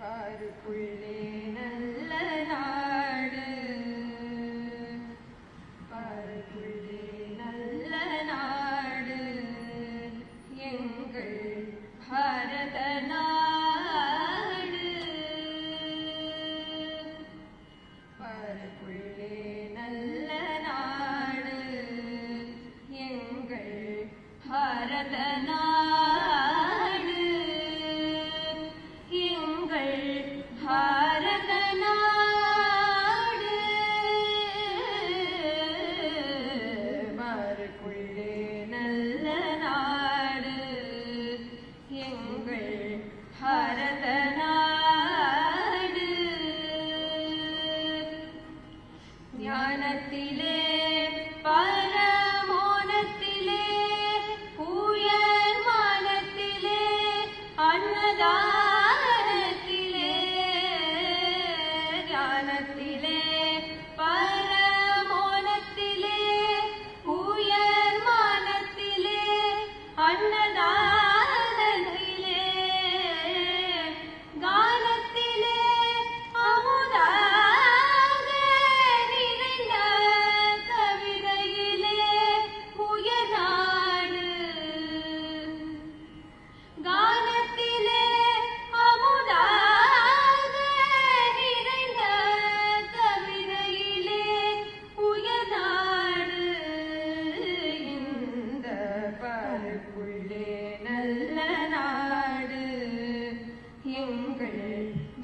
பாருக்குள்ளே நல்ல நாடு பாருக்குள்ளே நல்ல நாடு எங்கள் பாரத நாடு பாருக்குள்ளே நல்ல நாடு எங்கள் பாரத நாடு பாரத நாடு பாருக்குள்ளே நல்ல நாடு எங்கள் பாரத நாடு ஞானத்திலே பரமோனத்திலே உயர் மானத்திலே அன்னதா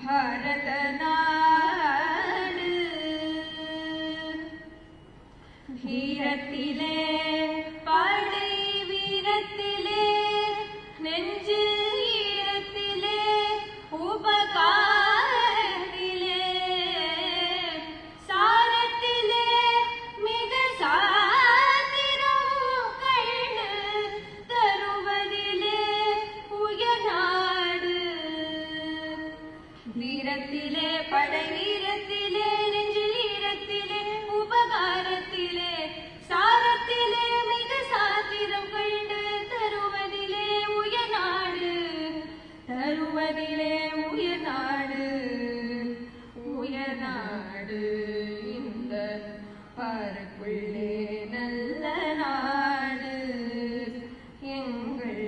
பாரத நாடு வீரத்திலே படை வீரத்திலே நெஞ்சு ஈரத்திலே உபகாரத்திலே சாரத்திலே மிக சாத்திரம் கண்டு தருவதிலே உயர்நாடு வீரத்திலே படை வீரத்திலே நெஞ்சில் ஈரத்திலே உபகாரத்திலே சாரத்திலே மிக சாத்திரம் கண்டு தருவதிலே உயர்நாடு தருவதிலே உயர்நாடு உயர்நாடு இந்த பாருக்குள்ளே நல்ல நாடு எங்கள்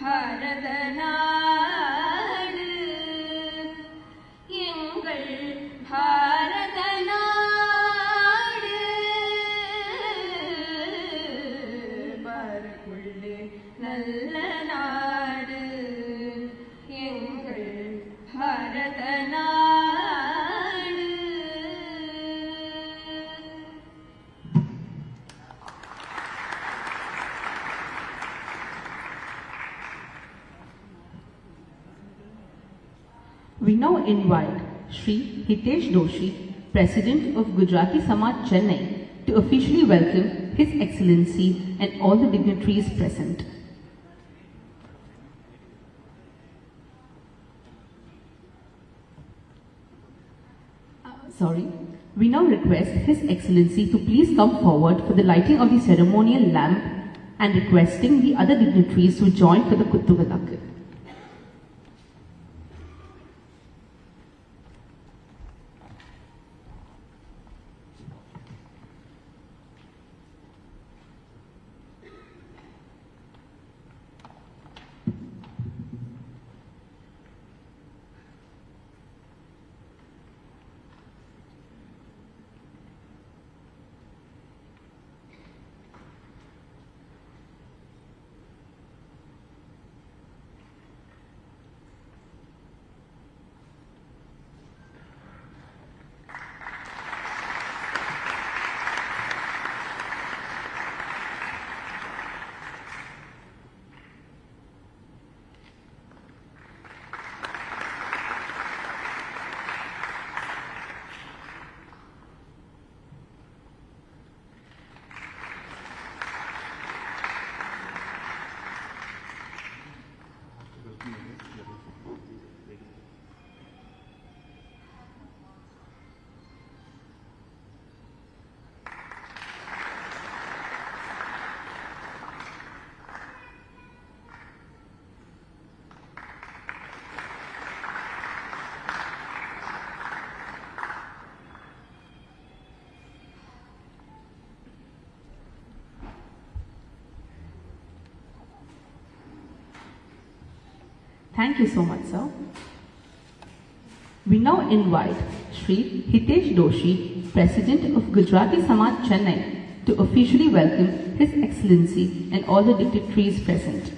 பாரத நாடு எங்கள் பாரத நாடு பாருக்குள்ளே நல்ல நாடு எங்கள் பாரத நாடு We now invite Shri Hitesh Doshi, President of Gujarati Samaj Chennai, to officially welcome His Excellency and all the dignitaries present. We now request His Excellency to please come forward for the lighting of the ceremonial lamp and requesting the other dignitaries to join for the Kuttu Vilakku. Thank you so much, sir. We now invite Shri Hitesh Doshi, President of Gujarati Samaj Chennai, to officially welcome His Excellency and all the dignitaries present.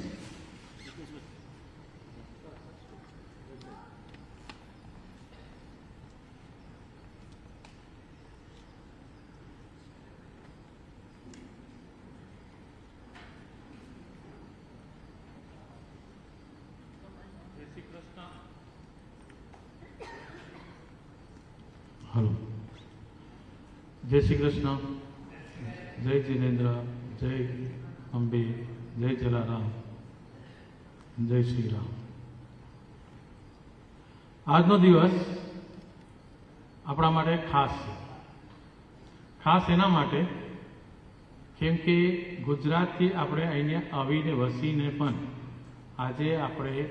Hello, जय श्री कृष्ण, जय जिनेन्द्र, जय अंबे, जय जलाराम, जय श्री राम। આજનો દિવસ આપણા માટે ખાસ છે. ખાસ એના માટે કેમ કે ગુજરાતથી આપણે અહીંયા આવીને વસીને પણ આજે આપણે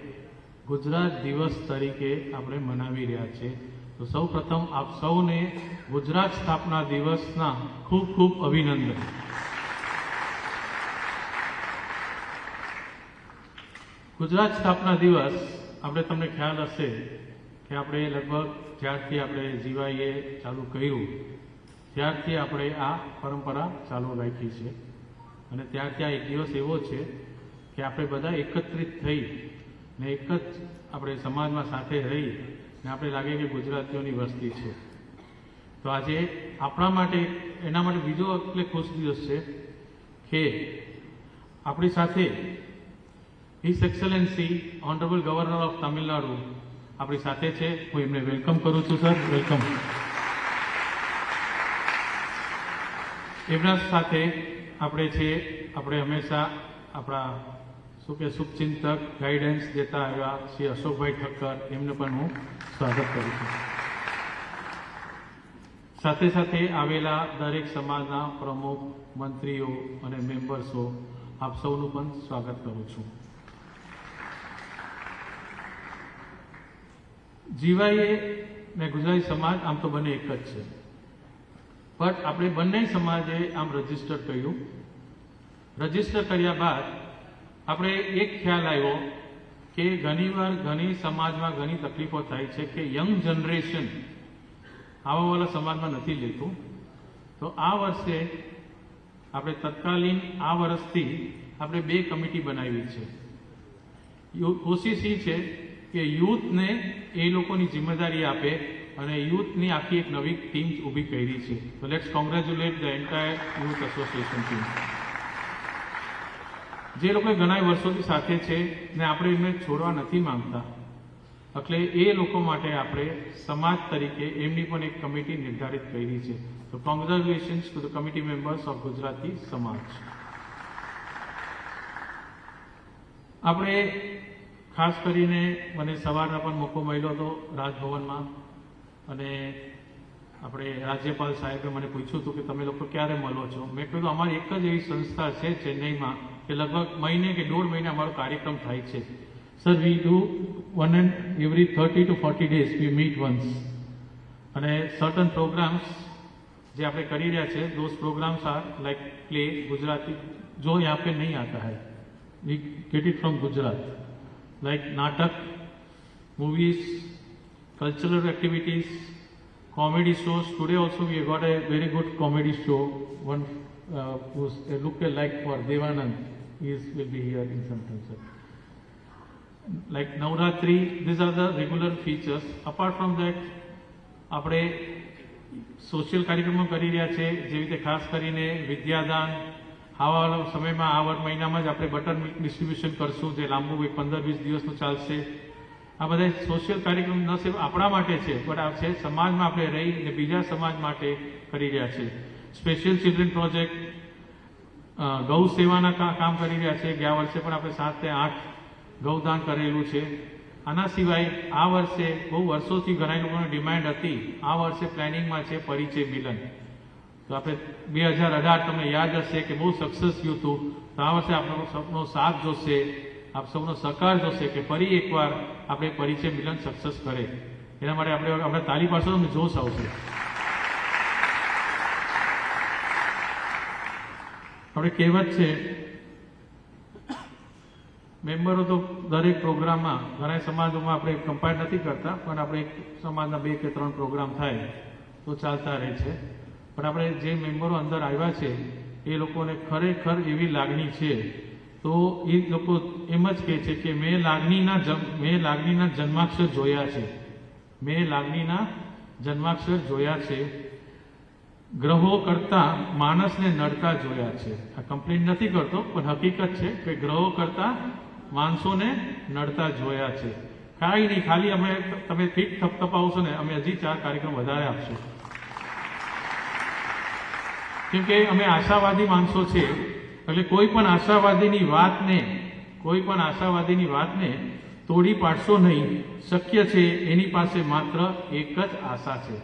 ગુજરાત દિવસ તરીકે આપણે મનાવી રહ્યા છીએ. તો સૌ પ્રથમ આપ સૌને ગુજરાત સ્થાપના દિવસના ખૂબ ખૂબ અભિનંદન. ગુજરાત સ્થાપના દિવસ આપણે તમને ખ્યાલ હશે કે આપણે લગભગ જ્યારથી આપણે જીવાઈએ ચાલુ કર્યું ત્યારથી આપણે આ પરંપરા ચાલુ રાખી છે. અને ત્યારથી આ એક દિવસ એવો છે કે આપણે બધા એકત્રિત થઈ ને એક જ આપણે સમાજમાં સાથે રહી ને આપણે લાગે કે ગુજરાતીઓની વસ્તી છે. તો આજે આપણા માટે એના માટે બીજો એટલે ખુશ દિવસ છે કે આપણી સાથે his Excellency honourable governor of Tamil Nadu આપણી સાથે છે. હું એમને વેલકમ કરું છું. Sir, welcome. એમના સાથે આપણે હંમેશા આપણા શું કે શુભચિંતક ગાઈડન્સ દેતા આવ્યા શ્રી અશોકભાઈ ઠક્કર, એમને પણ હું સ્વાગત કરું છું. સાથે સાથે આવેલા દરેક સમાજના પ્રમુખ, મંત્રીઓ અને મેમ્બર્સો, આપ સૌનું પણ સ્વાગત કરું છું. જીવાઈએ ને ગુજરાતી સમાજ આમ તો બંને એક જ છે, બટ આપણે બંને સમાજે આમ રજીસ્ટર કર્યું. રજીસ્ટર કર્યા બાદ આપણે એક ખ્યાલ આવ્યો કે ઘણીવાર ઘણી સમાજમાં ઘણી તકલીફો થાય છે કે યંગ જનરેશન આવાવાળા સમાજમાં નથી લેતું. તો આ વર્ષે આપણે તત્કાલીન આ વર્ષથી આપણે 2 કમિટી બનાવી છે. કોશિશ એ છે કે યુથને એ લોકોની જિમ્મેદારી આપે અને યુથની આખી એક નવી ટીમ ઊભી કરી છે. તો let's congratulate the entire youth association team. જે લોકો ઘણા વર્ષોથી સાથે છે ને આપણે એમને છોડવા નથી માંગતા, એટલે એ લોકો માટે આપણે સમાજ તરીકે એમની પણ એક કમિટી નિર્ધારિત કરી છે. તો congratulations to the committee members of Gujarati સમાજ. આપણે ખાસ કરીને મને સવારના પણ મોકો મળ્યો હતો રાજભવનમાં, અને આપણે રાજ્યપાલ સાહેબે મને પૂછ્યું હતું કે તમે લોકો ક્યારે મળો છો. મેં કહ્યું અમારી એક જ એવી સંસ્થા છે ચેન્નઈમાં કે લગભગ મહિને કે 1.5 મહિને અમારો કાર્યક્રમ થાય છે. Sir, we do 1 and every 30 to 40 days we meet once. અને સર્ટન પ્રોગ્રામ્સ જે આપણે કરી રહ્યા છે, those programs are like play Gujarati जो यहाँ पे नहीं आता है, we get it from Gujarat, like नाटक, movies, cultural activities, comedy shows. Today also we got a very good comedy show. One who's a look-alike for Devanand will be here in some time, sir. Like Navratri, these are the regular features. Apart from that, આપણે social કાર્યક્રમો કરી રહ્યા છે, જેવી રીતે ખાસ કરીને વિદ્યાદાન. આવા સમયમાં આ મહિનામાં જ આપણે બટર મિલ્ક ડિસ્ટ્રીબ્યુશન કરશું, જે લાંબુ 15-20 દિવસનું ચાલશે. આ બધા સોશિયલ કાર્યક્રમ ન સિર્ફ આપણા માટે છે, પણ આ છે સમાજમાં આપણે રહી અને બીજા સમાજ માટે કરી રહ્યા છે. સ્પેશિયલ ચિલ્ડ્રન પ્રોજેક્ટ, ગૌ સેવાના કામ કરી રહ્યા છે. ગયા વર્ષે પણ આપણે 7 થી 8 ગૌદાન કરેલું છે. આના સિવાય આ વર્ષે બહુ વર્ષોથી ઘણા લોકોની ડિમાન્ડ હતી, આ વર્ષે પ્લાનિંગમાં છે પરિચય મિલન. તો આપણે 2018 તમને યાદ હશે કે બહુ સક્સેસ થયું હતું. તો આ વર્ષે આપણો સૌનો સાથ જોશે, આપ સૌનો સહકાર જોશે કે ફરી એકવાર આપણે પરિચય મિલન સક્સેસ કરે. એના માટે આપણે તાલી પાડશો તો જોશ આવશે. આપણે કહેવત છે, મેમ્બરો તો દરેક પ્રોગ્રામમાં ઘણા સમાજોમાં આપણે કમ્પાયર નથી કરતા, પણ આપણે એક સમાજના 2 કે 3 પ્રોગ્રામ થાય તો ચાલતા રહે છે. પણ આપણે જે મેમ્બરો અંદર આવ્યા છે એ લોકોને ખરેખર એવી લાગણી છે, તો એ લોકો એમ જ કહે છે કે મેં લાગણીના જન્માક્ષર જોયા છે, મેં લાગણીના જન્માક્ષર જોયા છે, ગ્રહો કરતા માણસને નડતા જોયા છે. આ કમ્પ્લેન નથી કરતો, પણ હકીકત છે કે ગ્રહો કરતા માણસોને નડતા જોયા છે. કાંઈ નહીં, ખાલી અમે તમે ફીટ થપથપાવશો ને અમે હજી 4 કાર્યક્રમ વધારે આપશું, કેમ કે અમે આશાવાદી માણસો છે. એટલે કોઈ પણ આશાવાદીની વાતને તોડી પાડશો નહીં. શક્ય છે એની પાસે માત્ર એક જ આશા છે,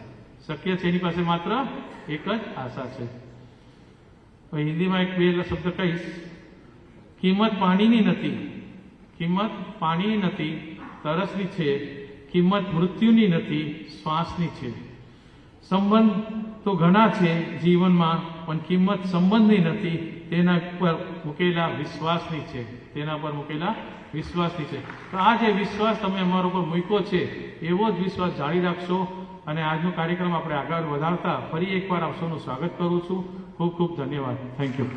શક્ય છે એની પાસે માત્ર એક જ આશા છે. હિન્દીમાં એક 2 શબ્દ કહીશ. કિંમત પાણીની નથી, તરસની છે. કિંમત મૃત્યુની નથી, શ્વાસની છે. સંબંધ તો ઘણા છે જીવનમાં, પણ કિંમત સંબંધની નથી, તેના પર મૂકેલા વિશ્વાસની છે, તો આ જે વિશ્વાસ તમે અમારા ઉપર મૂક્યો છે એવો જ વિશ્વાસ જાળી રાખશો. અને આજનો કાર્યક્રમ આપણે આગળ વધારતા ફરી એકવાર આપ સૌનું સ્વાગત કરું છું. ખૂબ ખૂબ ધન્યવાદ. Thank you.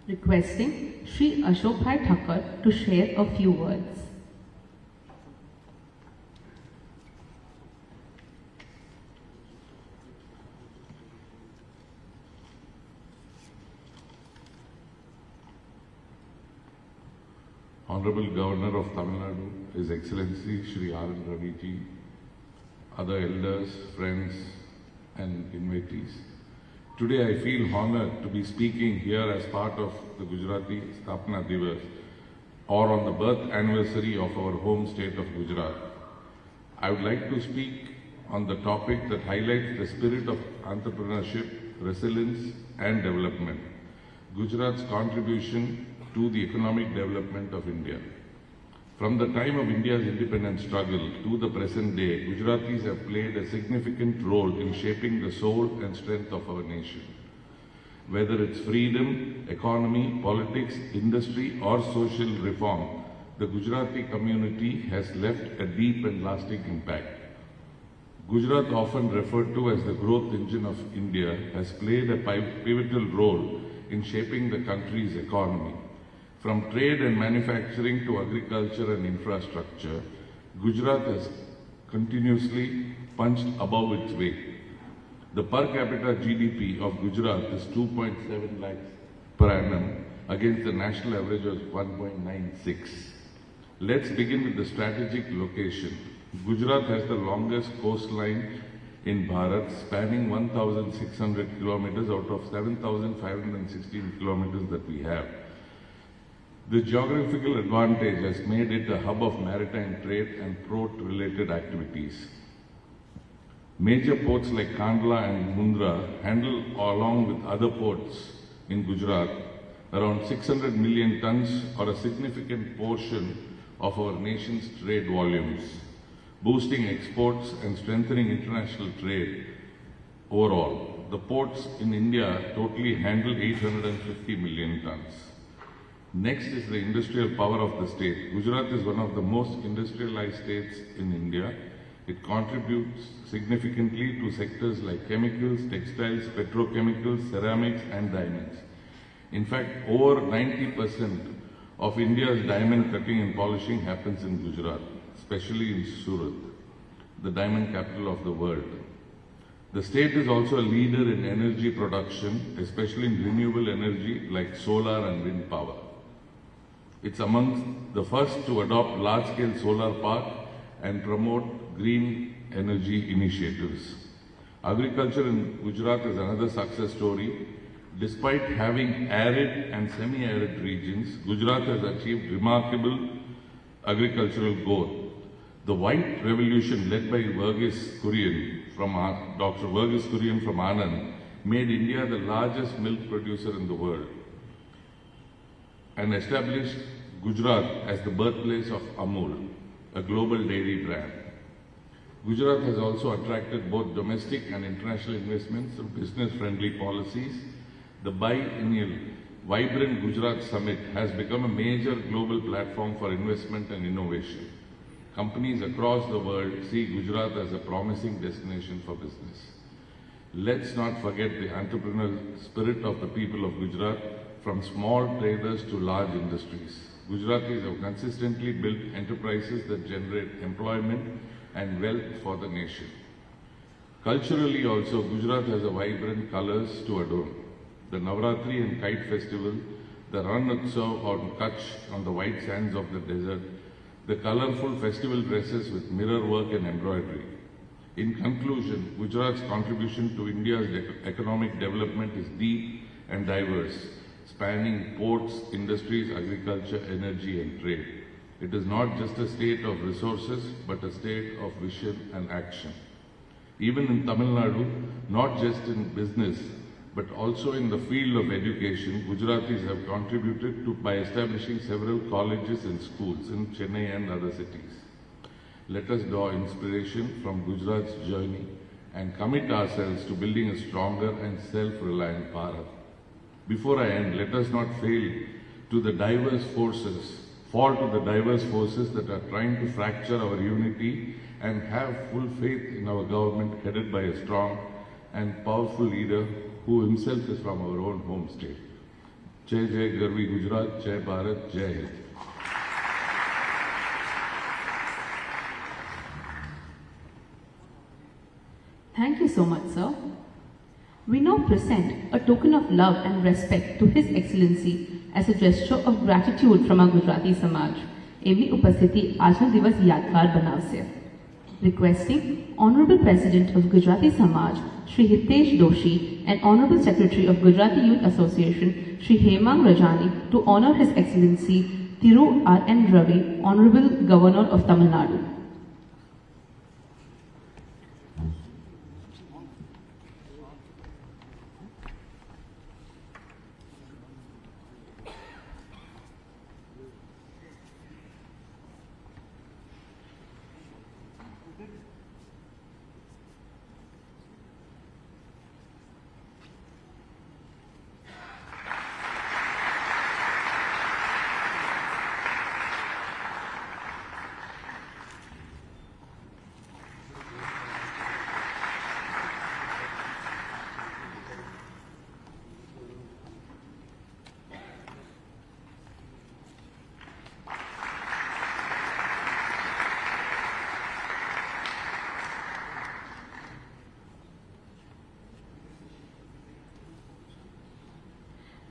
Requesting Shri Ashokbhai Thakur to share a few words. Honorable Governor of Tamil Nadu, His Excellency Shri R.N. Ravi ji, other elders, friends and invitees. Today I feel honored to be speaking here as part of the Gujarati Sthapna Divas, or on the birth anniversary of our home state of Gujarat. I would like to speak on the topic that highlights the spirit of entrepreneurship, resilience and development, Gujarat's contribution to the economic development of India. From the time of India's independence struggle to the present day, Gujaratis have played a significant role in shaping the soul and strength of our nation. Whether it's freedom, economy, politics, industry or social reform, the Gujarati community has left a deep and lasting impact. Gujarat, often referred to as the growth engine of India, has played a pivotal role in shaping the country's economy. From trade and manufacturing to agriculture and infrastructure, Gujarat has continuously punched above its weight. The per capita GDP of Gujarat is 2.7 lakhs per annum against the national average of 1.96. Let's begin with the strategic location. Gujarat has the longest coastline in Bharat, spanning 1,600 kilometers out of 7,516 kilometers that we have. The geographical advantage has made it a hub of maritime trade and port-related activities. Major ports like Kandla and Mundra handle, along with other ports in Gujarat, around 600 million tons or a significant portion of our nation's trade volumes, boosting exports and strengthening international trade overall. The ports in India totally handle 850 million tons. Next is the industrial power of the state. Gujarat is one of the most industrialized states in India. It contributes significantly to sectors like chemicals, textiles, petrochemicals, ceramics and diamonds. In fact, over 90% of India's diamond cutting and polishing happens in Gujarat, especially in Surat, the diamond capital of the world. The state is also a leader in energy production, especially in renewable energy like solar and wind power. It's amongst the first to adopt large-scale solar park and promote green energy initiatives. Agriculture in Gujarat is another success story. Despite having arid and semi-arid regions, Gujarat has achieved remarkable agricultural growth. The White Revolution led by Dr. Verghese Kurian from Anand made India the largest milk producer in the world and established Gujarat as the birthplace of Amul, a global dairy brand. Gujarat has also attracted both domestic and international investments through business-friendly policies. The biennial Vibrant Gujarat Summit has become a major global platform for investment and innovation. Companies across the world see Gujarat as a promising destination for business. Let's not forget the entrepreneurial spirit of the people of Gujarat, from small traders to large industries. Gujaratis have consistently built enterprises that generate employment and wealth for the nation. Culturally also, Gujarat has a vibrant colors to adorn. The Navratri and Kite Festival, the Ran Utsav on Kutch on the white sands of the desert, the colorful festival dresses with mirror work and embroidery. In conclusion, Gujarat's contribution to India's economic development is deep and diverse, spanning ports, industries, agriculture, energy and trade. It is not just a state of resources, but a state of vision and action. Even in Tamil Nadu, not just in business, but also in the field of education, Gujaratis have contributed to by establishing several colleges and schools in Chennai and other cities. Let us draw inspiration from Gujarat's journey and commit ourselves to building a stronger and self-reliant Bharat. Before I end, let us not fall to the diverse forces that are trying to fracture our unity, and have full faith in our government headed by a strong and powerful leader who himself is from our own home state. Jai Jai Garvi Gujarat, Jai Bharat, Jai Hind. Thank you so much, sir. We now present a token of love and respect to His Excellency as a gesture of gratitude from our Gujarati Samaj. એમની ઉપસ્થિતિ આજનો દિવસ યાદગાર બનાવશે. Requesting Honorable President of Gujarati Samaj, Shri Hitesh Doshi, and Honorable Secretary of Gujarati Youth Association, Shri Hemang Rajani, to honor His Excellency Thiru R.N. Ravi, Honorable Governor of Tamil Nadu.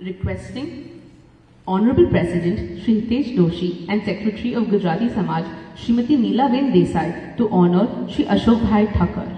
Requesting Honorable President Shri Hitesh Doshi and Secretary of Gujarati Samaj, Srimati Neelaben Desai, to honor Shri Ashok Bhai Thakur.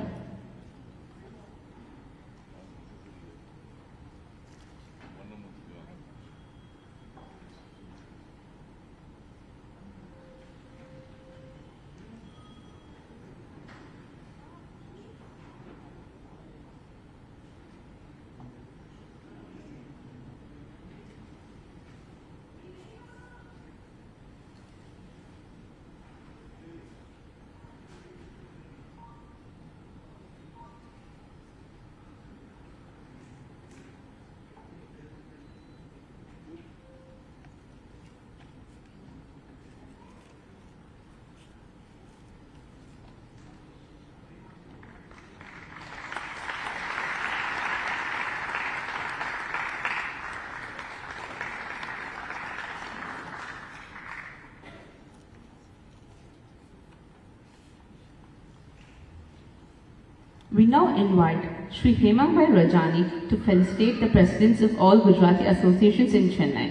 We now invite Shri Hemang Rajani to felicitate the presidents of all Gujarati associations in Chennai.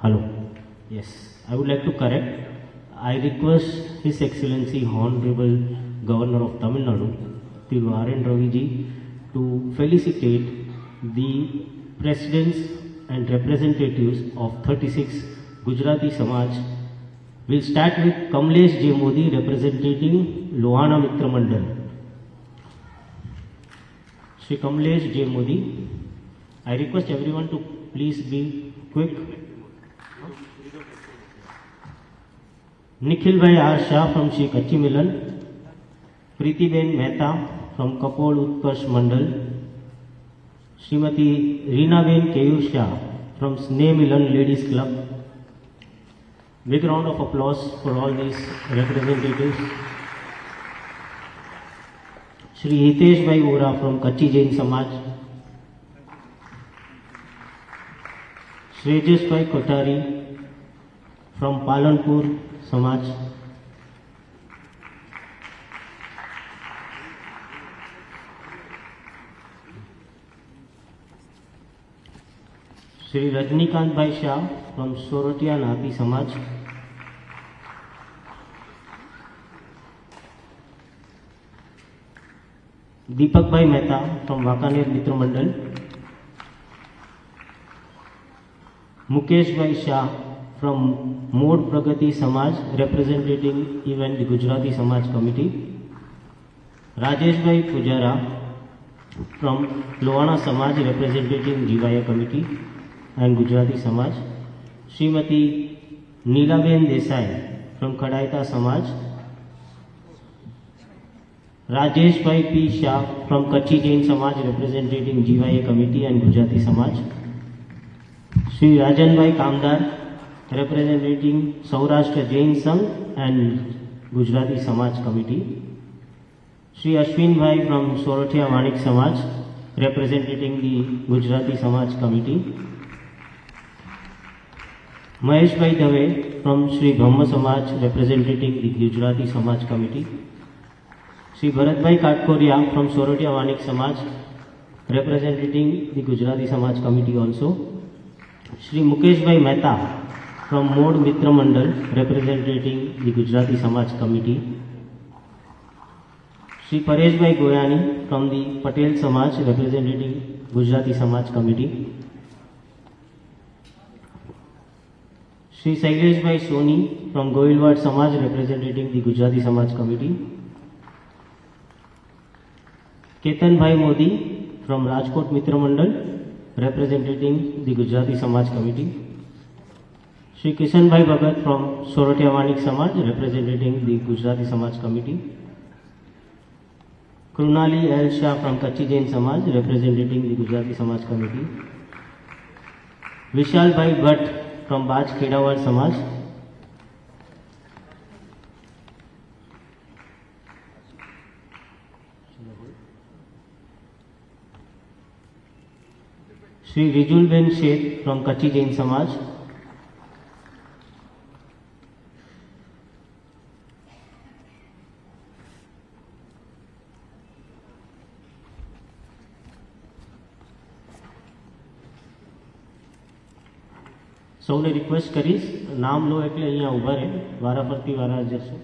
Hello. Yes, I would like to correct. I request His Excellency Honorable Governor of Tamil Nadu, Thiru R.N. Ravi ji, to felicitate the presidents and representatives of 36 Gujarati Samaj. We'll start with Kamlesh J. Modi representing Lohana Mitra Mandal. Shri Kamlesh J. Modi. I request everyone to please be quick. Nikhil Bhai R. Shah from Shri Kachi Milan. Preeti Ben Mehta from Kapol Utkarsh Mandal. Srimati Reena Ben Keyur Shah from Sneh Milan Ladies Club. Big round of applause for all these representatives. Shri Hitesh Bhai Ora from Kachi Jain Samaj. Shrejas Bhai Kotari from Palanpur Samaj. Shri Rajnikant Bhai Shah from Sorotia Nati Samaj. Deepak Bhai Mehta from Wakaner Mitra Mandal. Mukesh Bhai Shah from Mod Pragati Samaj representing even the Gujarati Samaj Committee. Rajesh Bhai Pujara from Loana Samaj representing Jivaya Committee and Gujarati Samaj. Srimati Neelaben Desai from Kadaita Samaj. Rajesh Bhai P. Shah from Kachi Jain Samaj representing Jivaya Committee and Gujarati Samaj. Shri Rajan Bhai Kamdar representing Saurashtra Jain Sangh and Gujarati Samaj Committee. Shri Ashwin Bhai from Sorotia Manik Samaj representing the Gujarati Samaj Committee. Mahesh Bhai Dave from Shri Brahma Samaj representing the Gujarati Samaj Committee. Shri Bharat Bhai Katkoria from Sorotia Manik Samaj representing the Gujarati Samaj Committee also. Shri Mukesh Bhai Mehta from Mod Mitra Mandal representing the Gujarati Samaj Committee. Shri Paresh Bhai Goyani from the Patel Samaj representing Gujarati Samaj Committee. Shri Sailesh Bhai Soni from Goilwad Samaj representing the Gujarati Samaj Committee. Ketan Bhai Modi from Rajkot Mitra Mandal representing the Gujarati Samaj Committee. Shri Kishan Bhai Bhagat from Sorotia Manik Samaj representing the Gujarati Samaj Committee. Krunali L. Shah from Kachi Jain Samaj representing the Gujarati Samaj Committee. Vishal Bhai Bhatt from Baj Kedawar Samaj. Shri Rijul Ben Sheth from Kachi Jain Samaj. સૌને request કરીશ નામ લો એટલે અહીંયા ઊભા રહે વારા ફરતી વારા જશે.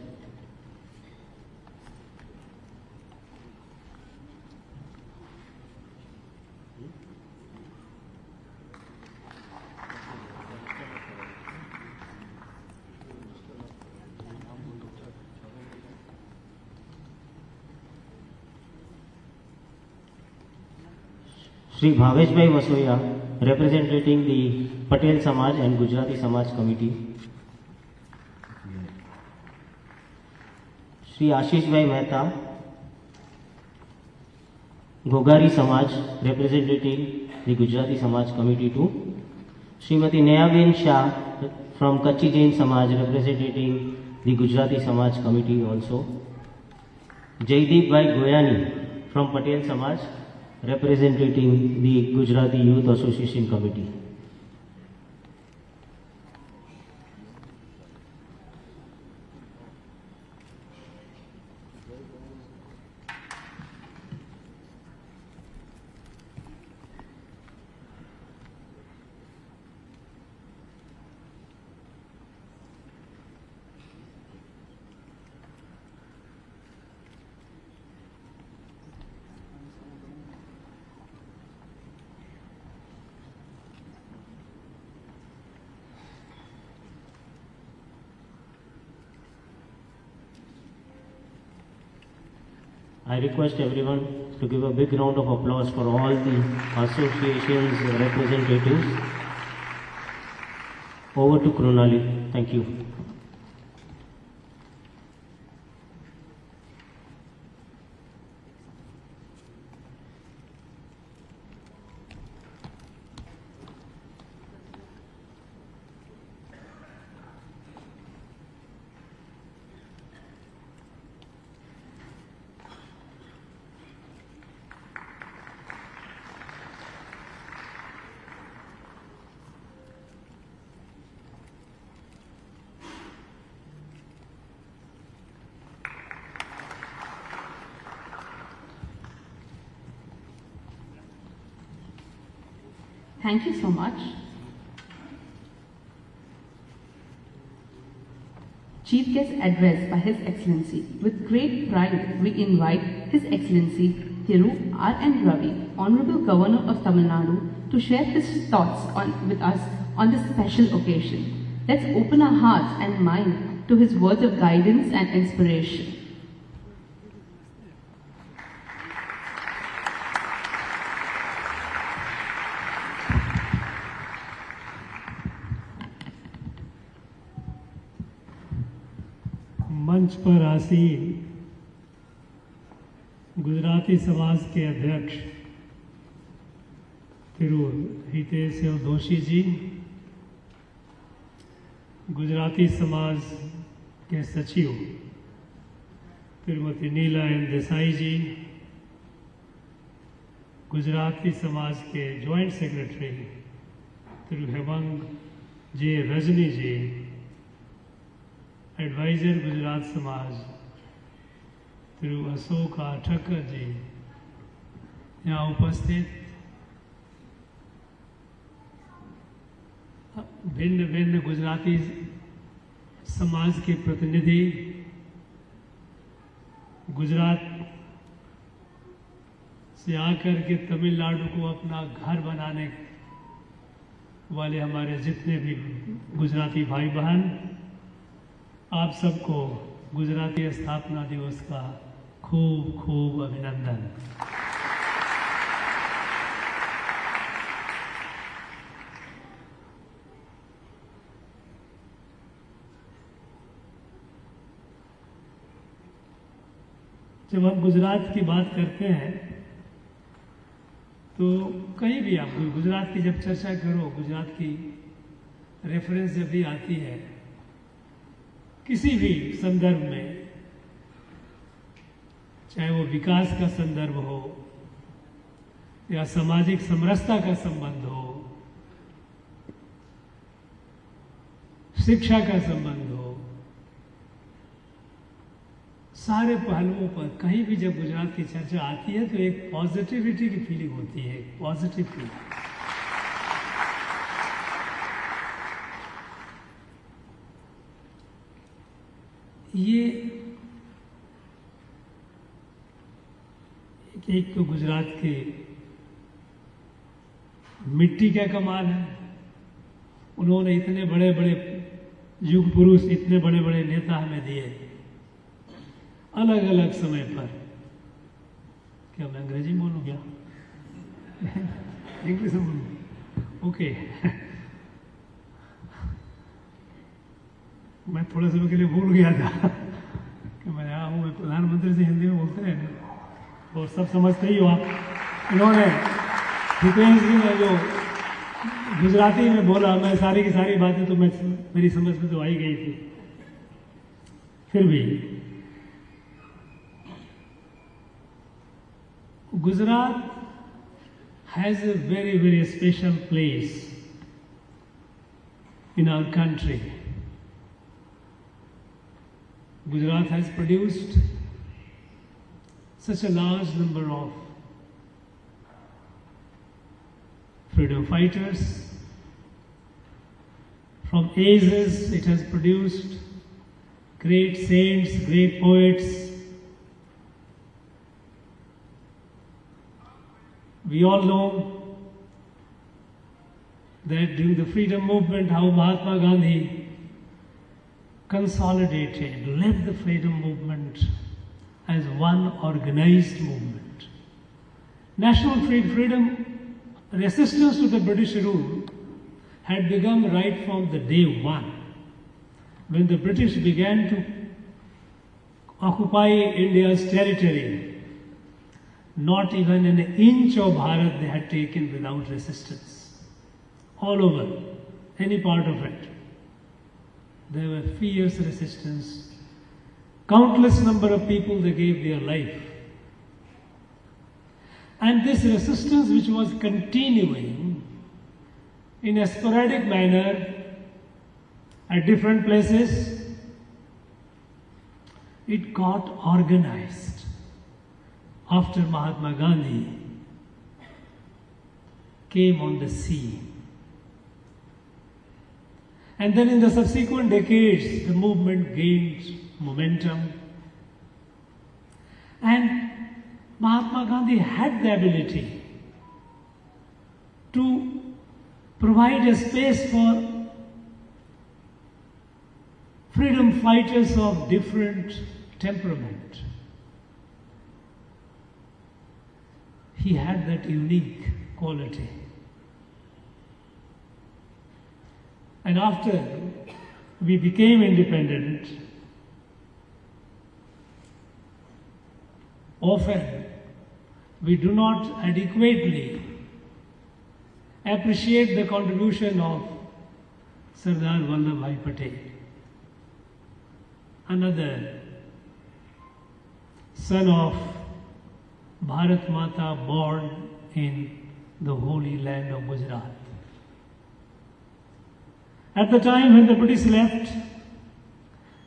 Shri Bhavesh Bhai Vasoya representing the Patel Samaj and Gujarati Samaj Committee. Shri Ashish Bhai Mehta, Gogari Samaj representing the Gujarati Samaj Committee too. Srimati Neyaben Shah from Kachi Jain Samaj representing the Gujarati Samaj Committee also. Jaideep Bhai Goyani from Patel Samaj representing the Gujarati Youth Association Committee. I request everyone to to give a big round of applause for all the associations representatives. Over to Krunali. Thank you. Thank you so much. Chief Guest Address by His Excellency. With great pride, we invite His Excellency Thiru R. N. Ravi, Honorable Governor of Tamil Nadu, to share his thoughts with us on this special occasion. Let's open our hearts and mind to his words of guidance and inspiration. मंच पर आसीन गुजराती समाज के अध्यक्ष थिरु हितेश दोषी जी, गुजराती समाज के सचिव श्रीमती नीला एन देसाई जी, गुजराती समाज के जॉइंट सेक्रेटरी श्री हेमंग जे रजनी जी, एडवाइजर गुजरात समाज श्री अशोक ठक्कर जी, यहाँ उपस्थित भिन्न भिन्न गुजराती समाज के प्रतिनिधि, गुजरात से आकर के तमिलनाडु को अपना घर बनाने वाले हमारे जितने भी गुजराती भाई बहन, आप सबको गुजराती स्थापना दिवस का खूब खूब अभिनंदन। जब हम गुजरात की बात करते हैं तो कहीं भी आप गुजरात की जब चर्चा करो, गुजरात की रेफरेंस जब भी आती है किसी भी संदर्भ में, चाहे वो विकास का संदर्भ हो या सामाजिक समरसता का संबंध हो, शिक्षा का संबंध हो, सारे पहलुओं पर कहीं भी जब गुजरात की चर्चा आती है तो एक पॉजिटिविटी की फीलिंग होती है, पॉजिटिव फीलिंग। ये एक तो गुजरात के मिट्टी का कमाल है, उन्होंने इतने बड़े बड़े युग पुरुष, इतने बड़े बड़े नेता हमें दिए अलग अलग समय पर। क्या मैं अंग्रेजी बोलूँ क्या? इंग्लिश में बोलूँ? ओके। मैं थोड़े समय के लिए भूल गया था कि मैं यहाँ हूँ, प्रधानमंत्री से हिंदी में बोलते हैं और सब समझते ही हो आप। इन्होंने हितेश जी ने जो गुजराती में बोला, मैं सारी की सारी बातें तो मेरी समझ में तो आई गई थी, फिर भी Gujarat has a very, very special place in our country. Gujarat has produced such a large number of freedom fighters. From ages, it has produced great saints, great poets. We all know that during the freedom movement, how Mahatma Gandhi consolidated, led the freedom movement as one organized movement. National freedom resistance to the British rule had begun right from the day one, when the British began to occupy India's territory. Not even an inch of Bharat they had taken without resistance. All over, any part of it. There were fierce resistance. Countless number of people, they gave their life. And this resistance, which was continuing in a sporadic manner at different places, it got organized after Mahatma Gandhi came on the scene. And then in the subsequent decades, the movement gained momentum. And Mahatma Gandhi had the ability to provide a space for freedom fighters of different temperament. He had that unique quality. And after we became independent, often we do not adequately appreciate the contribution of Sardar Vallabhbhai Patel, another son of Bharat Mata, born in the holy land of Gujarat. At the time when the British left,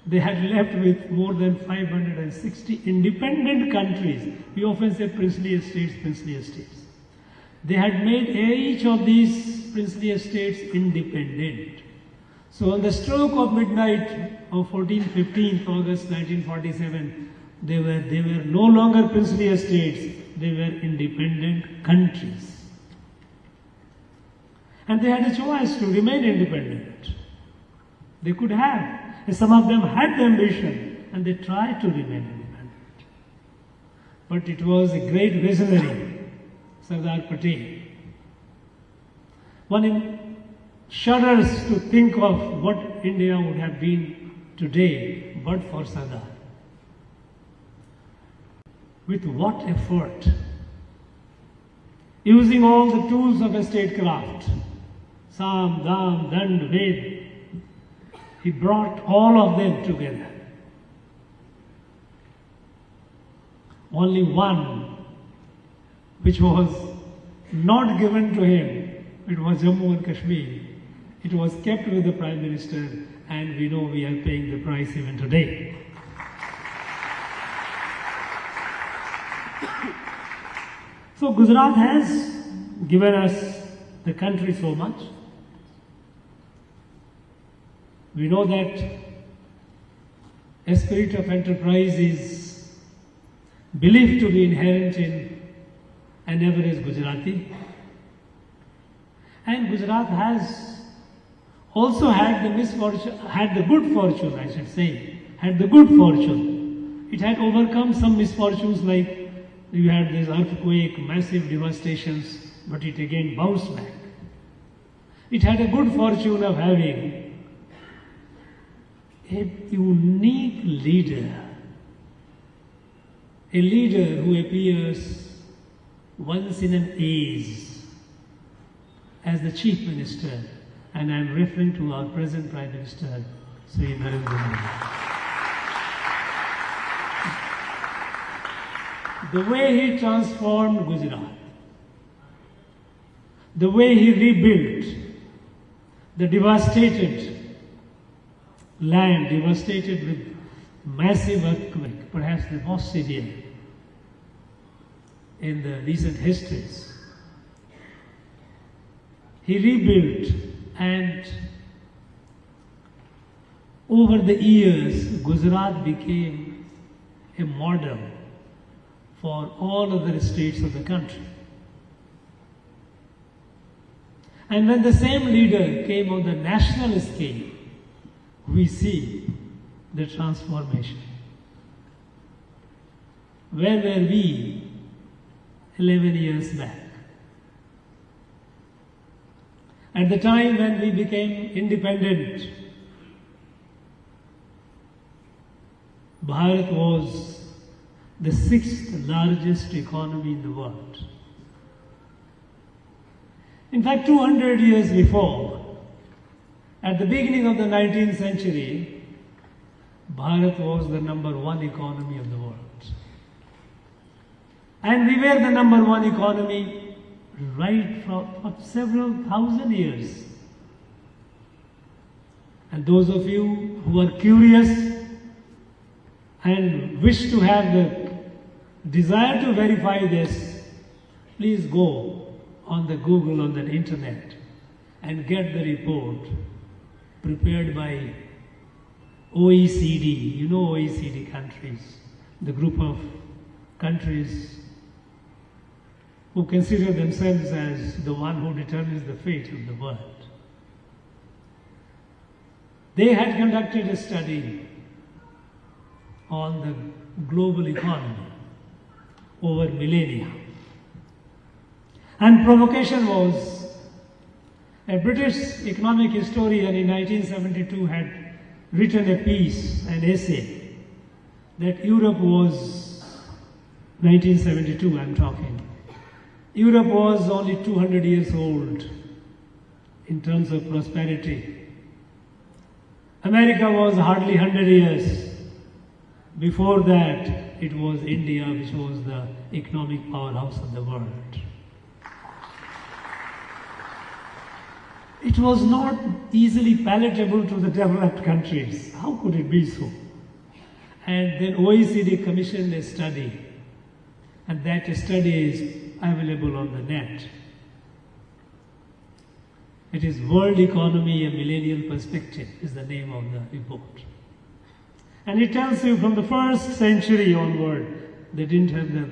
they had left with more than 560 independent countries. We often say princely estates, princely estates. They had made each of these princely estates independent. So on the stroke of midnight of 15th August 1947, they were no longer princely estates, they were independent countries. And they had a choice to remain independent. They could have. And some of them had the ambition and they tried to remain independent. But it was a great visionary, Sardar Patel. One shudders to think of what India would have been today but for Sardar. With what effort? Using all the tools of statecraft, Sam, Dam, Dand, Ved, he brought all of them together. Only one, which was not given to him, it was Jammu and Kashmir. It was kept with the Prime Minister, and we know we are paying the price even today. So Gujarat has given us the country so much. We know that a spirit of enterprise is believed to be inherent in an average Gujarati. And Gujarat has also had the good fortune, I should say, had the good fortune. It had overcome some misfortunes, like you had this earthquake, massive devastations, but it again bounced back. It had a good fortune of having a unique leader, a leader who appears once in an age as the Chief Minister, and I am referring to our present Prime Minister, Sri Narendra Modi. The way he transformed Gujarat, the way he rebuilt the devastated land, devastated with massive earthquake, perhaps the most severe in the recent histories. He rebuilt, and over the years, Gujarat became a model for all other states of the country. And when the same leader came on the national scale, we see the transformation. Where were we 11 years back. At the time when we became independent, Bharat was the 6th largest economy in the world. In fact, 200 years before, at the beginning of the 19th century, Bharat was the #1 economy of the world. And we were the #1 economy right for several thousand years. And those of you who are curious and wish to have the desire to verify this, please go on the Google, on the internet, and get the report prepared by OECD. You know OECD countries, the group of countries who consider themselves as the one who determines the fate of the world. They had conducted a study on the global economy over millennia. And provocation was, a British economic historian in 1972 had written a piece, an essay, that Europe was, 1972 I'm talking, Europe was only 200 years old in terms of prosperity. America was hardly 100 years. Before that, it was India, which was the economic powerhouse of the world. It was not easily palatable to the developed countries. How could it be so? And then OECD commissioned a study, and that study is available on the net. It is World Economy, a Millennial Perspective is the name of the report. And it tells you from the 1st century onward, they didn't have the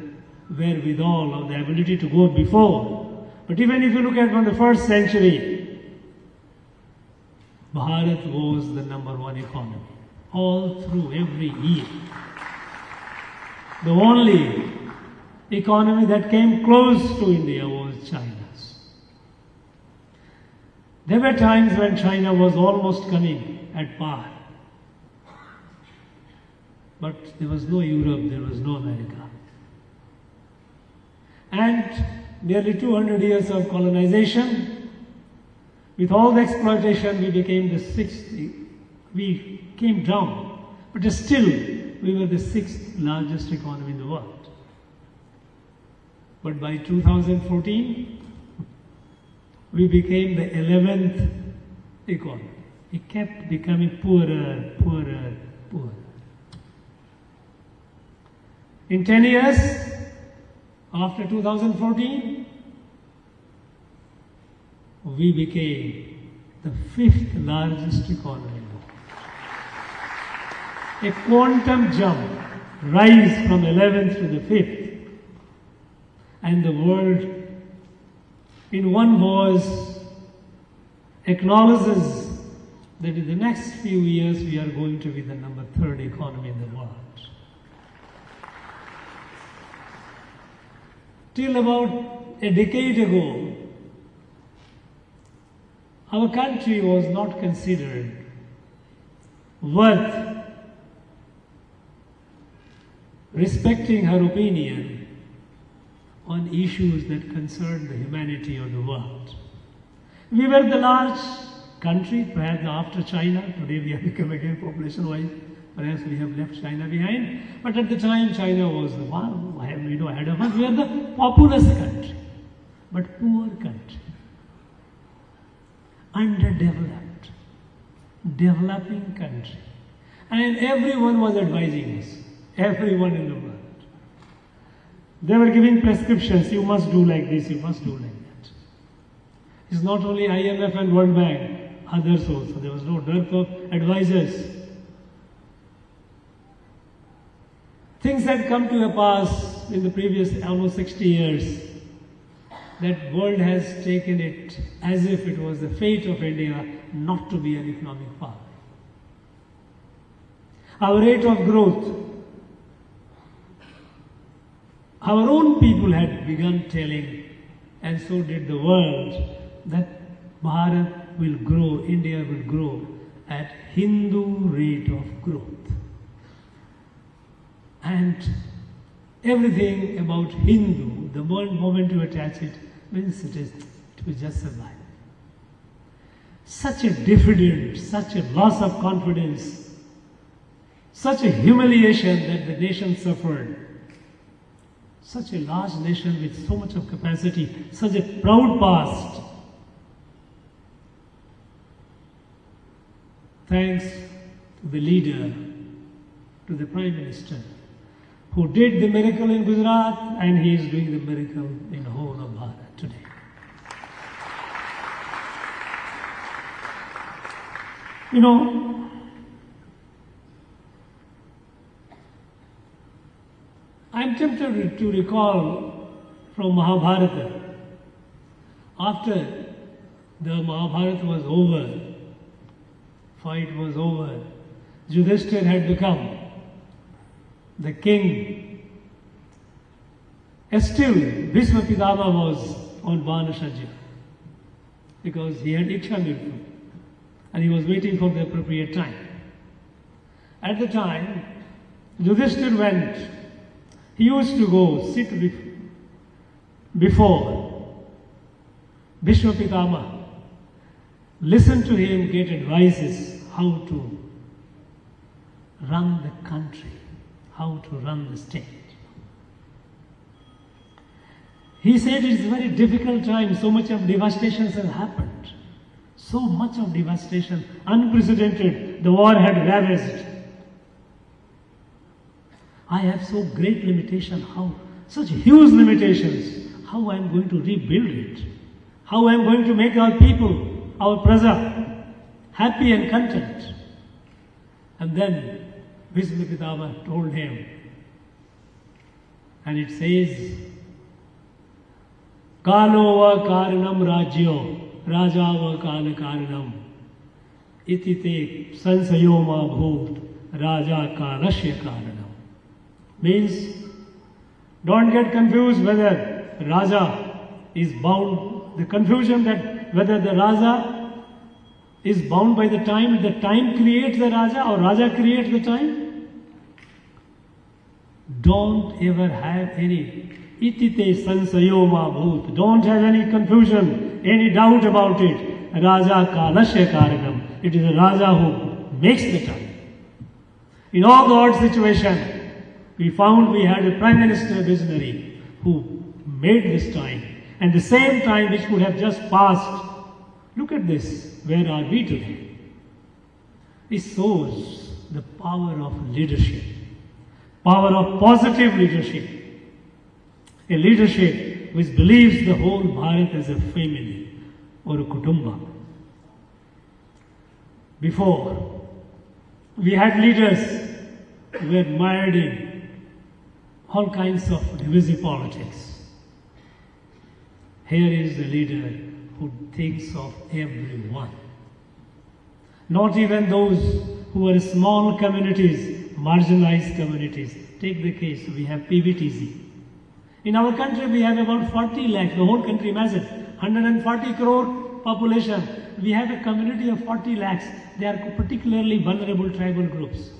wherewithal or the ability to go before. But even if you look at from the 1st century, Bharat was the #1 economy all through every year. The only economy that came close to India was China's. There were times when China was almost coming at par. But there was no Europe, there was no America. And nearly 200 years of colonization, with all the exploitation, we became the 6th, we came down, but still we were the 6th largest economy in the world. But by 2014, we became the 11th economy. It kept becoming poorer, poorer, poorer. In 10 years, after 2014, we became the 5th largest economy in the world. A quantum jump, rise from 11th to the 5th. And the world, in one voice, acknowledges that in the next few years we are going to be the #3rd economy in the world. Till about a decade ago, our country was not considered worth respecting her opinion on issues that concern the humanity of the world. We were the large country, perhaps after China. Today we have become again population-wise. Perhaps we have left China behind. But at the time, China was the one ahead of us. We are the populous country, but poor country, underdeveloped, developing country. And everyone was advising us, everyone in the world. They were giving prescriptions, you must do like this, you must do like that. It's not only IMF and World Bank, others also. There was no dearth of advisors. Things had come to a pass in the previous almost 60 years. That world has taken it as if it was the fate of India not to be an economic power. Our rate of growth, our own people had begun telling, and so did the world, that Bharat will grow, India will grow at Hindu rate of growth. And everything about Hindu, the moment you attach it, means it will just survive. Such a diffidence, such a loss of confidence, such a humiliation that the nation suffered. Such a large nation with so much of capacity, such a proud past. Thanks to the leader, to the Prime Minister, who did the miracle in Gujarat, and he is doing the miracle in the whole of Bharat today. You know, I'm tempted to recall from Mahabharata. After the Mahabharata was over, fight was over, Yudhishthir had become the king. Still, Bhishma Pitama was on Banashajya because he had Iksha Mrityu and he was waiting for the appropriate time. At the time, Yudhishthir went. He used to go sit before Bhishma Pitama, listen to him, get advices how to run the country, how to run the state. He said it's a very difficult time, so much of devastation has happened. So much of devastation, unprecedented, the war had ravaged. I have so great limitation, such huge limitations, how I am going to rebuild it, how I am going to make our people, our praja, happy and content. And then Bhishma Pitama told him, and it says, Kalo va karanam rajyo, raja va kala karanam, itite sansayo ma bhut, raja kalasya karanam. Means, don't get confused whether Raja is bound, the confusion that whether the Raja is bound by the time creates the Raja or Raja creates the time. Don't ever have any itite sansayo ma bhut. Don't have any confusion, any doubt about it. Raja kalasya karanam. It is the Raja who makes the time. In all the odd situation, we found we had a Prime Minister visionary who made this time, and the same time which could have just passed. Look at this, where are we today? It shows the power of leadership, power of positive leadership, a leadership which believes the whole Bharat as a family or a kutumba. Before, we had leaders who were mired in all kinds of divisive politics. Here is a leader who thinks of everyone. Not even those who are small communities, marginalized communities. Take the case, we have PVTC. In our country, we have about 40 lakhs, the whole country, imagine, 140 crore population. We have a community of 40 lakhs. They are particularly vulnerable tribal groups.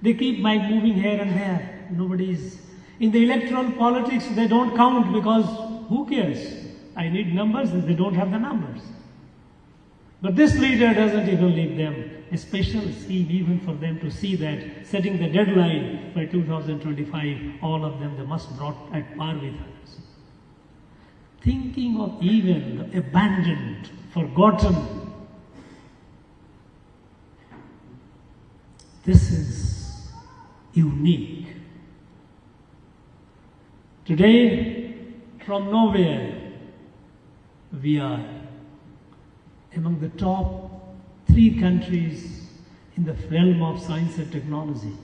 They keep moving here and there. Nobody is. In the electoral politics, they don't count because who cares? I need numbers, they don't have the numbers. But this leader doesn't even leave them a special scene even for them to see that, setting the deadline by 2025, all of them, they must brought at par with others. Thinking of even the abandoned, forgotten. This is unique. Today, from nowhere, we are among the top 3 countries in the realm of science and technology.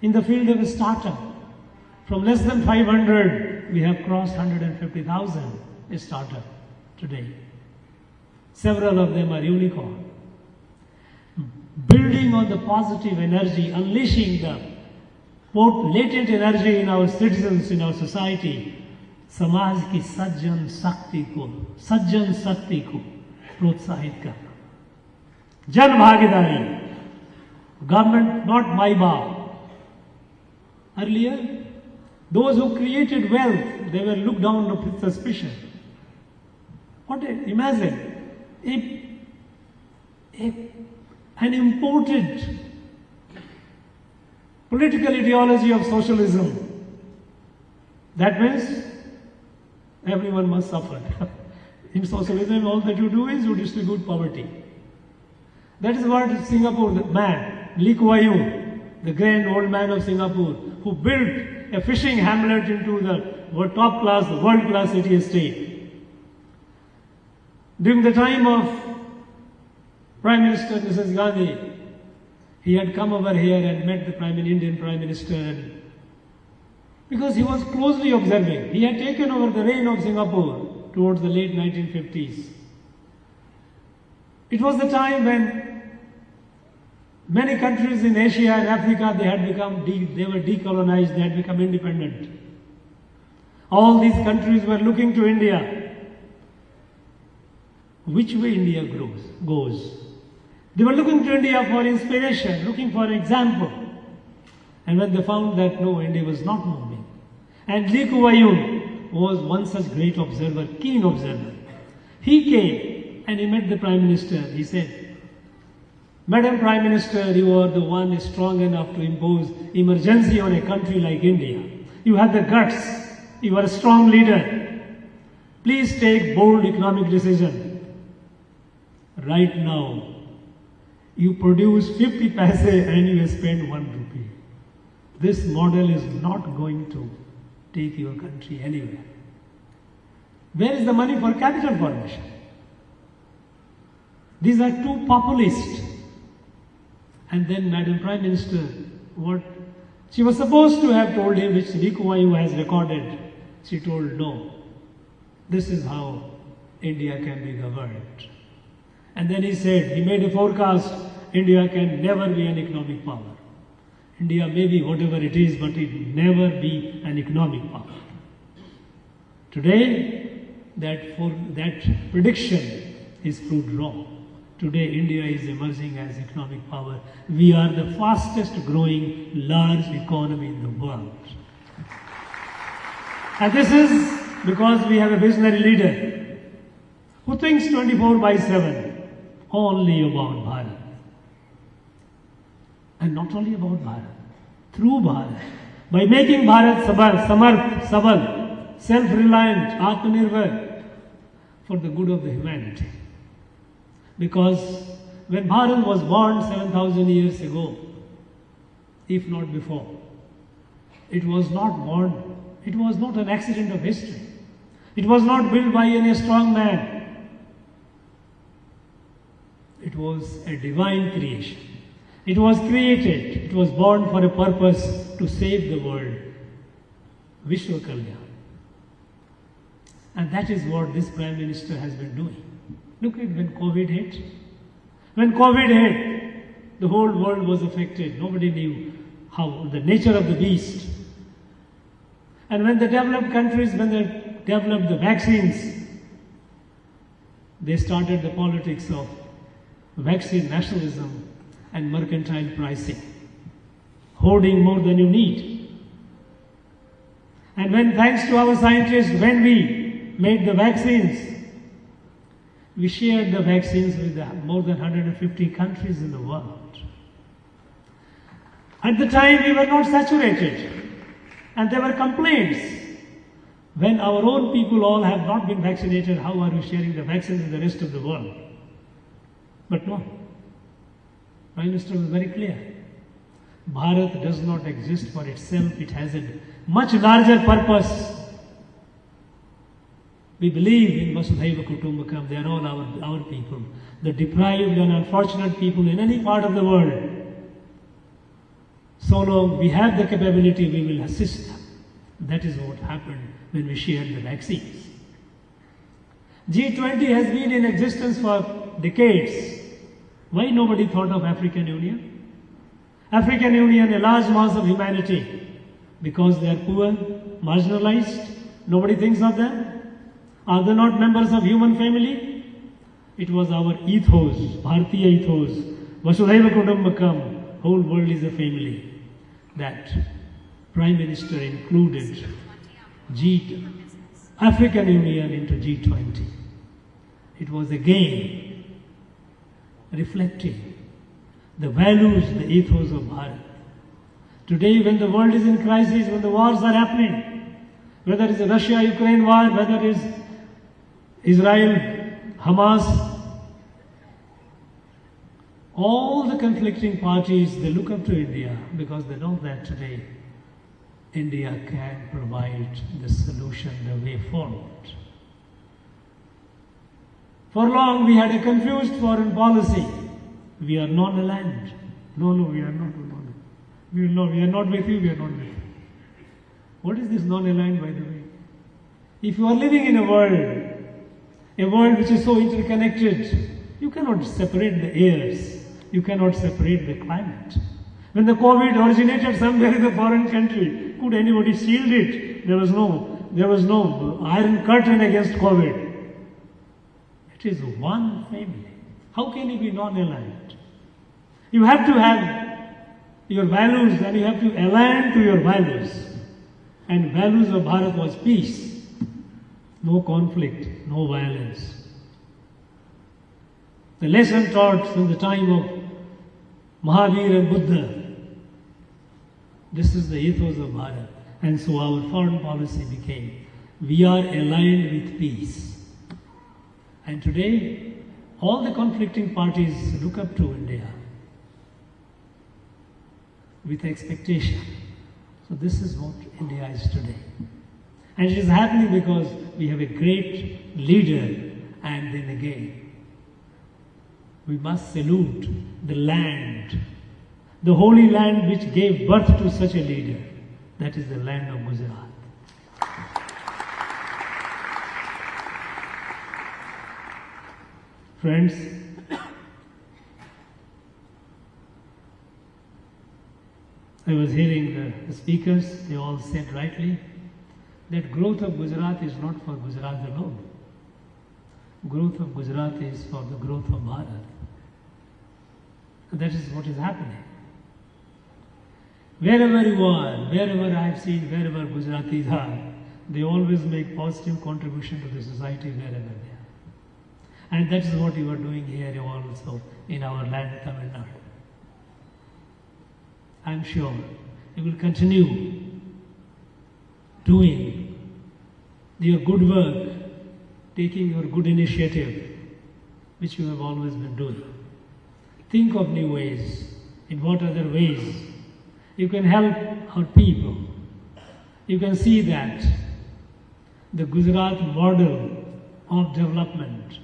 In the field of a startup, from less than 500, we have crossed 150,000 a startup today. Several of them are unicorn. Building on the positive energy, unleashing the latent energy in our citizens, in our society, समाज की सज्जन शक्ति को प्रोत्साहित करना, जन भागीदारी, government not my bar. Earlier, those who created wealth, they were looked down with suspicion. Imagine an imported political ideology of socialism. That means everyone must suffer. In socialism, all that you do is you distribute poverty. That is what Singapore, the man, Lee Kuan Yew, the grand old man of Singapore, who built a fishing hamlet into the top-class, world-class city-state. During the time of Prime Minister Mrs. Gandhi, he had come over here and met the Indian Prime Minister, because he was closely observing. He had taken over the reign of Singapore towards the late 1950s. It was the time when many countries in Asia and Africa, they were decolonized, they had become independent. All these countries were looking to India. Which way India goes? They were looking to India for inspiration, looking for an example. And when they found that no, India was not moving. And Lee Kuan Yew was one such great observer, keen observer. He came and he met the Prime Minister. He said, Madam Prime Minister, you are the one strong enough to impose emergency on a country like India. You have the guts. You are a strong leader. Please take bold economic decision. Right now, you produce 50 paise and you spend 1 rupee. This model is not going to take your country anywhere. Where is the money for capital formation? These are too populist. And then Madam Prime Minister, what she was supposed to have told him, which Lee Kuan Yew has recorded, she told no. This is how India can be governed. And then he said, he made a forecast, India can never be an economic power. India may be whatever it is, but it will never be an economic power. Today, that prediction is proved wrong. Today, India is emerging as economic power. We are the fastest growing large economy in the world. And this is because we have a visionary leader who thinks 24/7 only about Bharat. And not only about Bharat, through Bharat. By making Bharat sabal, self-reliant, Atmanirbhar, for the good of the humanity. Because when Bharat was born 7,000 years ago, if not before, it was not an accident of history. It was not built by any strong man. It was a divine creation. It was created, it was born for a purpose to save the world. Vishwa Kalyan. And that is what this Prime Minister has been doing. Look at when COVID hit. When COVID hit, the whole world was affected. Nobody knew how the nature of the beast. And when the developed countries, when they developed the vaccines, they started the politics of vaccine nationalism and mercantile pricing, hoarding more than you need. And when, thanks to our scientists, when we made the vaccines, we shared the vaccines with more than 150 countries in the world. At the time, we were not saturated, and there were complaints. When our own people all have not been vaccinated, how are we sharing the vaccines with the rest of the world? But no. Prime Minister was very clear. Bharat does not exist for itself. It has a much larger purpose. We believe in Vasudhaiva Kutumbakam. They are all our people. The deprived and unfortunate people in any part of the world. So long we have the capability, we will assist them. That is what happened when we shared the vaccines. G20 has been in existence for decades. Why nobody thought of African Union? African Union, a large mass of humanity, because they are poor, marginalized, nobody thinks of them. Are they not members of human family? It was our ethos, Bharatiya ethos, Vasudhaiva Kutumbakam, whole world is a family. That Prime Minister included African Union into G20. It was again reflecting the values, the ethos of Bharat. Today, when the world is in crisis, when the wars are happening, whether it's the Russia-Ukraine war, whether it's Israel, Hamas, all the conflicting parties, they look up to India because they know that today India can provide the solution, the way forward. For long we had a confused foreign policy. We are non-aligned. No, we are not. We are not with you, we are not with you. What is this non-aligned, by the way? If you are living in a world which is so interconnected, you cannot separate the airs, you cannot separate the climate. When the COVID originated somewhere in a foreign country, could anybody shield it? There was no iron curtain against COVID. It is one family. How can you be non-aligned? You have to have your values and you have to align to your values. And values of Bharat was peace, no conflict, no violence. The lesson taught from the time of Mahavir and Buddha. This is the ethos of Bharat. And so our foreign policy became, we are aligned with peace. And today, all the conflicting parties look up to India with expectation. So this is what India is today. And it is happening because we have a great leader, and then again, we must salute the land, the holy land which gave birth to such a leader. That is the land of Gujarat. Friends, I was hearing the speakers, they all said rightly that growth of Gujarat is not for Gujarat alone. Growth of Gujarat is for the growth of Bharat. That is what is happening. Wherever you are, wherever I have seen, wherever Gujaratis are, they always make positive contribution to the society wherever they are. And that is what you are doing here also in our land, Tamil Nadu. I am sure you will continue doing your good work, taking your good initiative, which you have always been doing. Think of new ways. In what other ways you can help our people. You can see that the Gujarat model of development.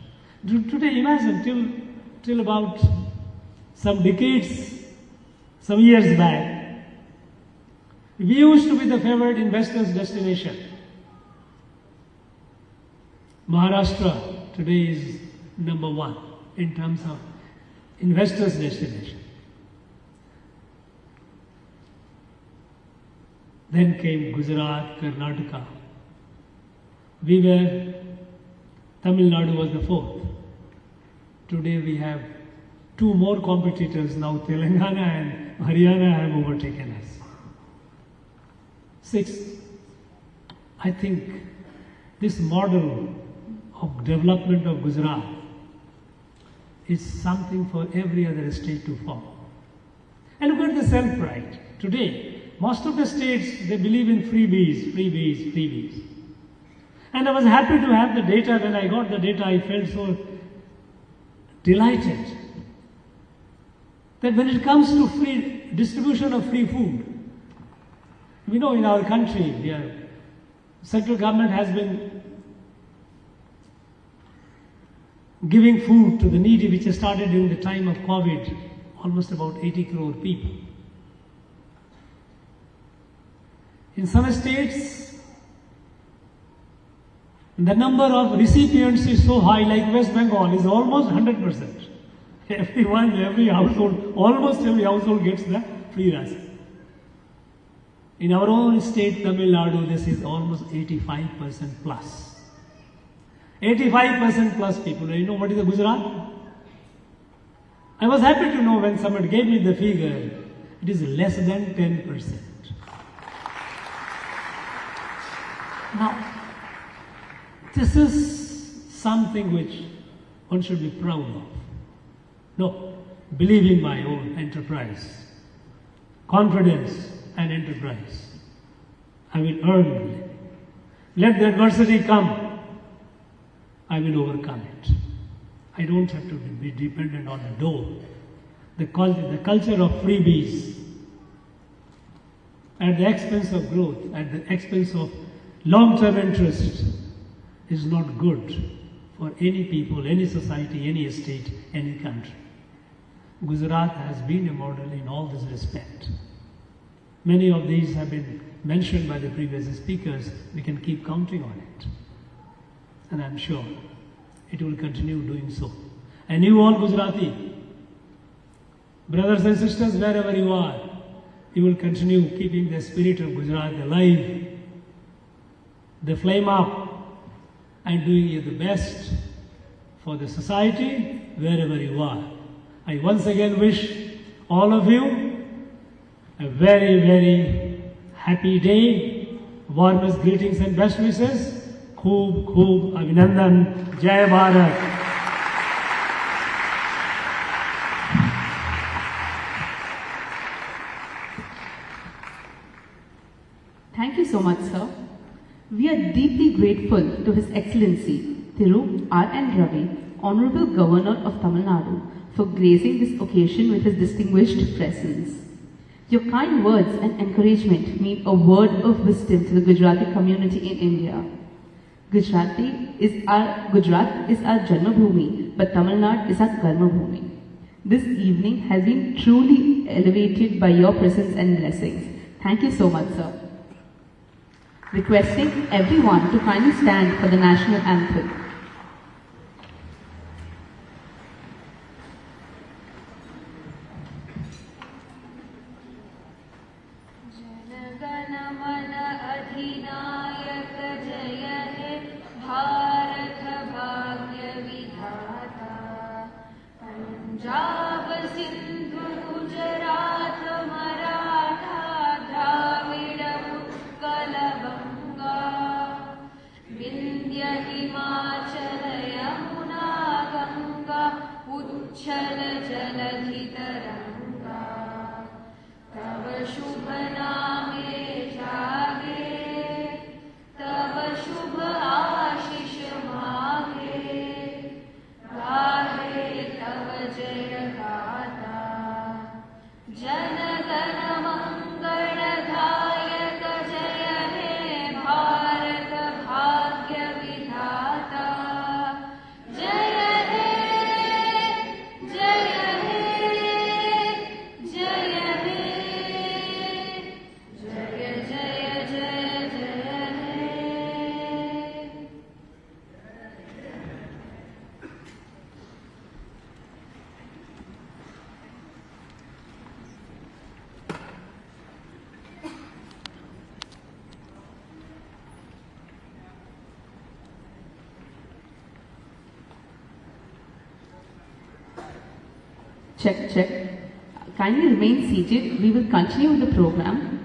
Today, imagine till about some decades, some years back, we used to be the favored investors' destination. Maharashtra today is number one in terms of investors' destination. Then came Gujarat, Karnataka. Tamil Nadu was the fourth. Today we have two more competitors now, Telangana and Haryana have overtaken us. Sixth, I think this model of development of Gujarat is something for every other state to follow. And look at the self-pride. Today, most of the states, they believe in freebies. And I was happy to have the data. When I got the data, I felt so delighted that when it comes to free distribution of free food, we know in our country, the central government has been giving food to the needy, which has started during the time of COVID, almost about 80 crore people. In some states, the number of recipients is so high, like West Bengal is almost 100%. Every household, almost every household gets the freeras. In our own state, Tamil Nadu, this is almost 85% plus. 85% plus people. You know what is the Gujarat? I was happy to know when someone gave me the figure, it is less than 10%. Now, this is something which one should be proud of. No, believe in my own enterprise, confidence and enterprise. I will earn it. Let the adversity come, I will overcome it. I don't have to be dependent on the door. The culture of freebies at the expense of growth, at the expense of long-term interest is not good for any people, any society, any state, any country. Gujarat has been a model in all this respect. Many of these have been mentioned by the previous speakers. We can keep counting on it. And I'm sure it will continue doing so. And you all Gujarati, brothers and sisters, wherever you are, you will continue keeping the spirit of Gujarat alive, the flame up, and doing the best for the society wherever you are. I once again wish all of you a very, very happy day. Warmest greetings and best wishes. Khoob, khoob, Abhinandan, Jai Bharat. Thank you so much, sir. We are deeply grateful to His Excellency Thiru R.N. Ravi, Honorable Governor of Tamil Nadu, for gracing this occasion with his distinguished presence. Your kind words and encouragement mean a word of wisdom to the Gujarati community in India. Gujarat is our Janmabhoomi, but Tamil Nadu is our Karmabhoomi. This evening has been truly elevated by your presence and blessings. Thank you so much, sir. Requesting everyone to kindly stand for the national anthem. Check, check. Kindly remain seated. We will continue with the program.